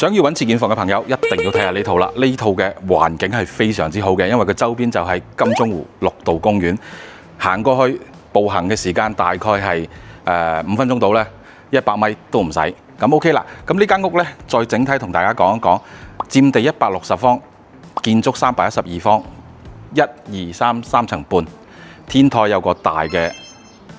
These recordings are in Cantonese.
想要揾自建房嘅朋友，一定要睇下呢套啦。呢套嘅環境係非常之好嘅，因為佢周邊就係金鐘湖綠道公園，行過去步行嘅時間大概係5分鐘到咧，100米都唔使。咁 OK 啦。咁呢間屋呢，再整體同大家講一講，佔地160方，建築312方，1、2、3層半，天台有個大嘅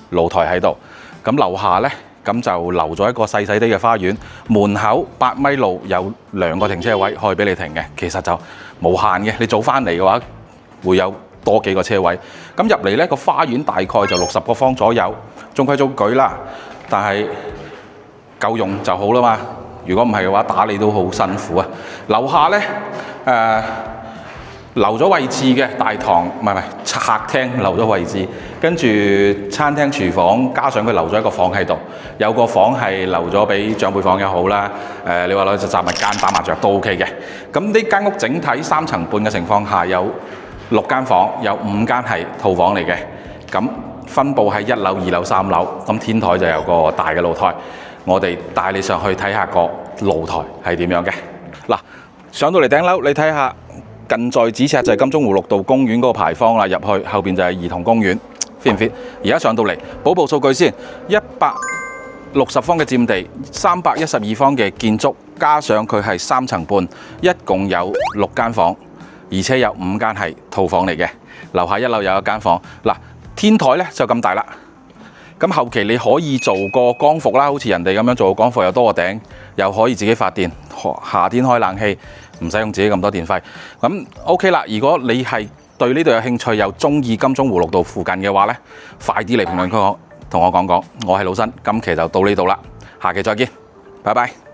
露台喺度。咁樓下呢，咁就留咗一個細細啲嘅花園，門口8米路有2個停車位可以俾你停嘅，其實就無限嘅。你早翻嚟嘅話，會有多幾個車位。咁入嚟呢個花園大概就60個方左右，中規中矩啦。但係夠用就好啦嘛。如果唔係嘅話，打理都好辛苦啊。樓下呢，留咗位置嘅大堂，唔係客廳留咗位置，跟住餐廳廚房加上佢留咗一個房喺度，有個房係留咗俾長輩房又好啦。你話攞隻雜物間打麻雀都 OK 嘅。咁呢間屋整體3層半嘅情況下，有6間房，有5間係套房嚟嘅。咁分佈喺1樓、2樓、3樓。咁天台就有個大嘅露台，我哋帶你上去睇下個露台係點樣嘅。嗱，上到嚟頂樓，你睇下。近在咫尺就係金鐘湖綠道公園嗰個牌坊啦，入去後邊就係兒童公園 ，fit 唔 fit？而家上到嚟，補報數據先，160方嘅佔地，312方嘅建築，加上佢係3層半，一共有6間房，而且有5間係套房嚟嘅。樓下1樓有一間房，嗱，天台呢就咁大啦。咁後期你可以做個光伏啦，好似人哋咁樣做個光伏，又多個頂，又可以自己發電，夏天開冷氣。唔使用自己咁多電費，咁 OK 啦。如果你係對呢度有興趣，又中意金鐘湖綠道附近嘅話呢，快啲嚟評論區同我講講。我係老新，今期就到呢度啦，下期再見，拜拜。